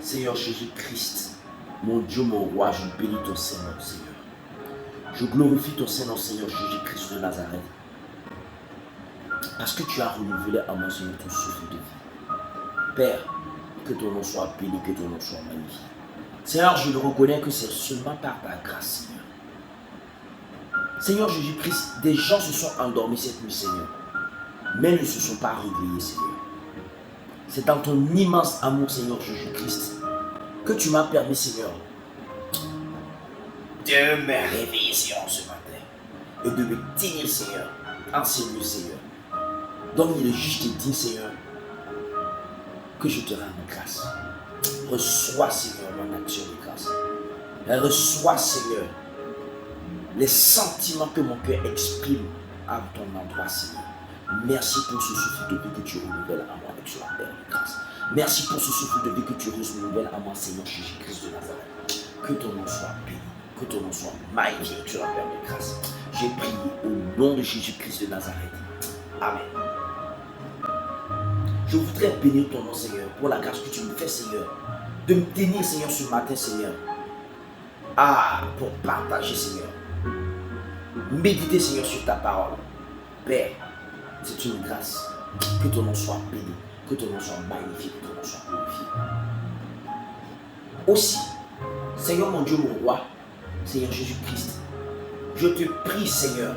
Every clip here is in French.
Seigneur Jésus-Christ, mon Dieu, mon roi, je bénis ton Saint-Nom, Seigneur. Je glorifie ton Saint-Nom, Seigneur Jésus-Christ de Nazareth. Parce que tu as renouvelé à moi, Seigneur, ton souffle de vie. Père, que ton nom soit béni, que ton nom soit magnifié. Seigneur, je le reconnais que c'est seulement par ta grâce, Seigneur. Seigneur Jésus-Christ, des gens se sont endormis cette nuit, Seigneur, mais ne se sont pas réveillés, Seigneur. C'est dans ton immense amour, Seigneur Jésus-Christ, que tu m'as permis, Seigneur, de me réveiller, Seigneur, ce matin et de me tenir, Seigneur, en ces lieux, Seigneur. Donc il est juste et digne, Seigneur, que je te rende grâce. Reçois, Seigneur, mon action de grâce. Et reçois, Seigneur, les sentiments que mon cœur exprime à ton endroit, Seigneur. Merci pour ce souffle de vie que tu renouvelles à moi avec sur la terre de grâce. Merci pour ce souffle de vie que tu renouvelles à moi, Seigneur Jésus-Christ de Nazareth. Que ton nom soit béni, que ton nom soit magnifié sur la terre de grâce. J'ai prié au nom de Jésus-Christ de Nazareth. Amen. Je voudrais bénir ton nom, Seigneur, pour la grâce que tu me fais, Seigneur, de me tenir, Seigneur, ce matin, Seigneur. Pour partager, Seigneur. Méditer, Seigneur, sur ta parole. Père, c'est une grâce. Que ton nom soit béni, que ton nom soit magnifié, que ton nom soit glorifié. Aussi, Seigneur mon Dieu, mon roi, Seigneur Jésus-Christ, je te prie, Seigneur,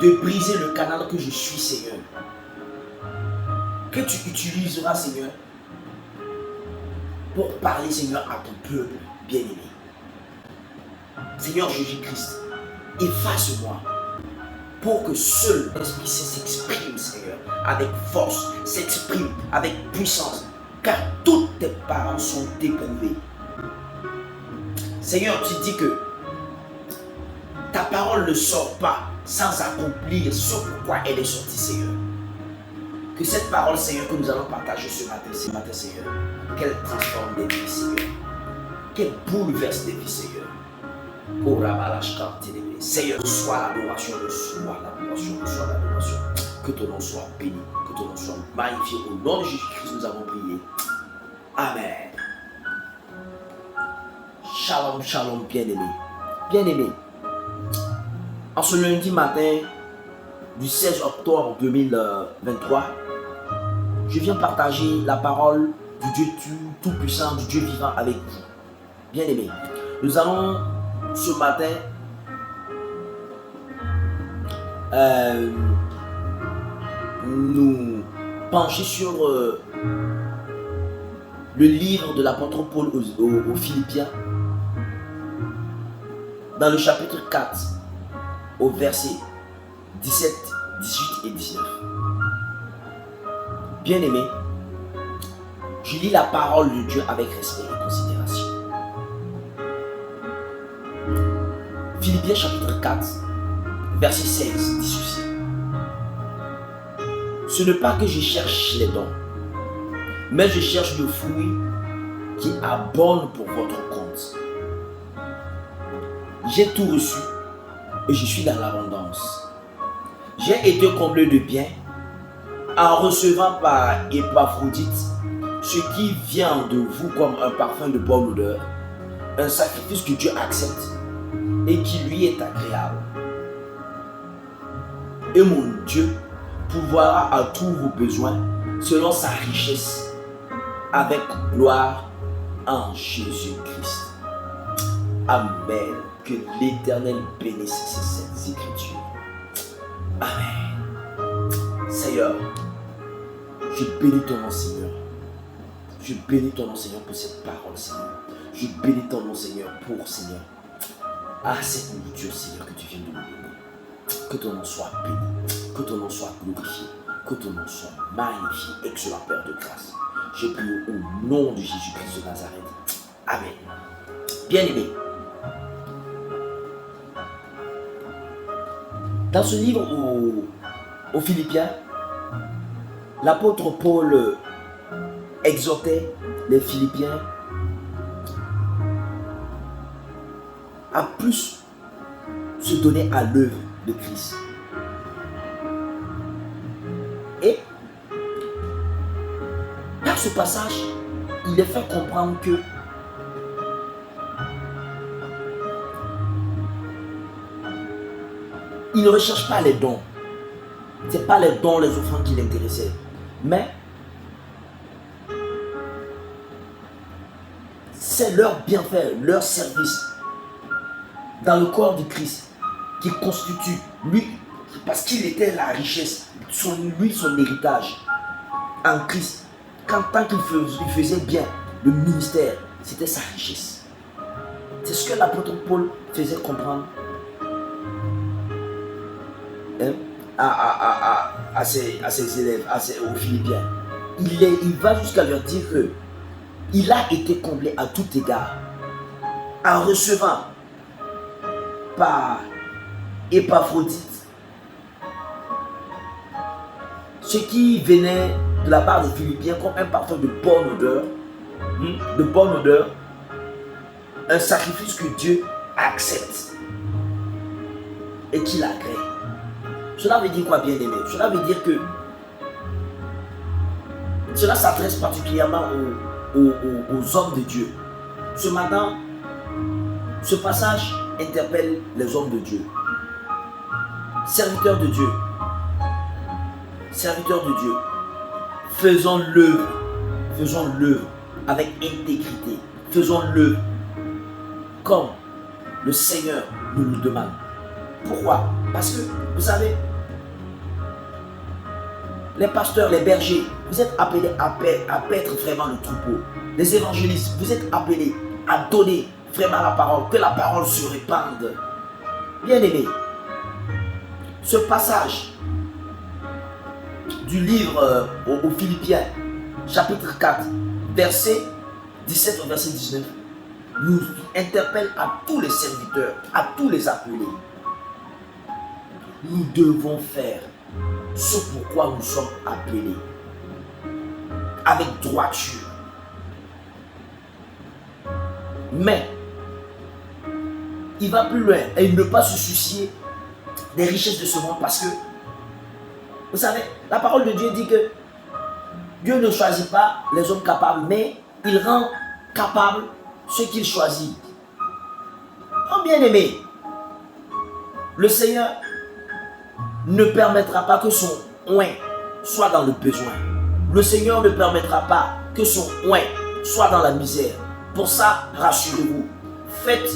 de briser le canal que je suis, Seigneur, que tu utiliseras, Seigneur, pour parler, Seigneur, à ton peuple bien-aimé. Seigneur Jésus-Christ, efface-moi pour que seul l'Esprit Saint s'exprime, Seigneur, avec force, s'exprime avec puissance, car toutes tes paroles sont éprouvées. Seigneur, tu dis que ta parole ne sort pas sans accomplir ce pourquoi elle est sortie, Seigneur. Que cette parole, Seigneur, que nous allons partager ce matin, Seigneur, qu'elle transforme des vies, Seigneur, qu'elle bouleverse des vies, Seigneur. Seigneur, sois l'adoration, sois l'adoration. Que ton nom soit béni, que ton nom soit magnifié. Au nom de Jésus-Christ, nous avons prié. Amen. Shalom, shalom, bien-aimé. Bien-aimé, en ce lundi matin du 16 octobre 2023, je viens partager la parole du Dieu tout-puissant, du Dieu vivant avec vous. Bien-aimé, nous allons ce matin nous pencher sur le livre de l'apôtre Paul aux Philippiens, dans le chapitre 4, au verset 17, 18 et 19. Bien-aimé, je lis la parole de Dieu avec respect et considération. Philippiens chapitre 4, verset 16 dit ceci. Ce n'est pas que je cherche les dons, mais je cherche le fruit qui abonde pour votre compte. J'ai tout reçu et je suis dans l'abondance. J'ai été comblé de bien en recevant par Épaphrodite ce qui vient de vous comme un parfum de bonne odeur, un sacrifice que Dieu accepte et qui lui est agréable. Et mon Dieu pourvoira à tous vos besoins selon sa richesse avec gloire en Jésus-Christ. Amen. Que l'Éternel bénisse ces saintes écritures. Amen. Seigneur, je bénis ton nom, Seigneur. Je bénis ton nom, Seigneur, pour cette parole, Seigneur. Je bénis ton nom, Seigneur, pour, Seigneur, cette nourriture, Seigneur, que tu viens de nous donner. Que ton nom soit béni, que ton nom soit glorifié, que ton nom soit magnifié, excellent Père de grâce. Je prie au nom de Jésus-Christ de Nazareth. Amen. Bien-aimé, dans ce livre aux Philippiens, l'apôtre Paul exhortait les Philippiens à plus se donner à l'œuvre de Christ. dans ce passage, il est fait comprendre que il ne recherche pas les dons. Ce n'est pas les dons, les offrandes qui l'intéressaient. Mais c'est leur bienfait, leur service dans le corps du Christ qui constitue, lui, parce qu'il était la richesse, son héritage en Christ. Tant qu'il faisait bien le ministère, c'était sa richesse. C'est ce que l'apôtre Paul faisait comprendre à ses élèves, aux Philippiens. Il va jusqu'à leur dire que il a été comblé à tout égard en recevant par Épaphrodite ce qui venait de la part des Philippiens comme un parfum de bonne odeur, un sacrifice que Dieu accepte et qu'il agrée. Cela veut dire quoi, bien aimé? Cela veut dire que cela s'adresse particulièrement aux hommes de Dieu. Ce matin, ce passage interpelle les hommes de Dieu. Serviteurs de Dieu. Serviteurs de Dieu. Faisons l'œuvre avec intégrité. Faisons l'œuvre comme le Seigneur nous le demande. Pourquoi? Parce que, vous savez, les pasteurs, les bergers, vous êtes appelés à paître vraiment le troupeau. Les évangélistes, vous êtes appelés à donner vraiment la parole, que la parole se répande. Bien aimé, ce passage du livre aux Philippiens, chapitre 4, verset 17 au verset 19, nous interpelle à tous les serviteurs, à tous les appelés. Nous devons faire ce pourquoi nous sommes appelés, avec droiture. Mais il va plus loin et ne pas se soucier des richesses de ce monde, parce que vous savez, la parole de Dieu dit que Dieu ne choisit pas les hommes capables, mais il rend capables ceux qu'il choisit. Oh bien aimé, le Seigneur ne permettra pas que son oint soit dans le besoin. Le Seigneur ne permettra pas que son oint soit dans la misère. Pour ça, rassurez-vous, faites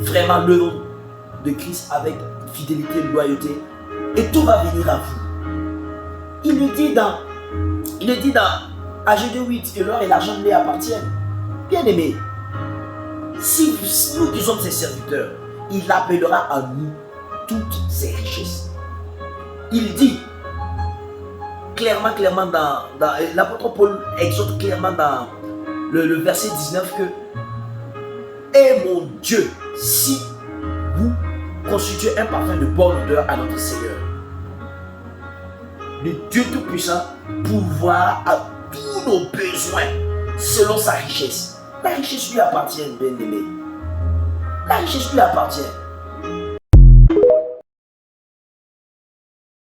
vraiment l'œuvre de Christ avec fidélité, loyauté, et tout va venir à vous. Il le dit dans Ag 2:8 que l'or et l'argent lui appartiennent. Bien aimé, si nous qui sommes ses serviteurs, il appellera à nous toutes ses richesses. Il dit clairement dans l'apôtre Paul exhorte clairement dans le verset 19 que et mon Dieu, si vous constituez un parfum de bonne odeur à notre Seigneur, le Dieu Tout-Puissant pourvoira à tous nos besoins selon sa richesse. La richesse lui appartient, bien aimé. La richesse lui appartient.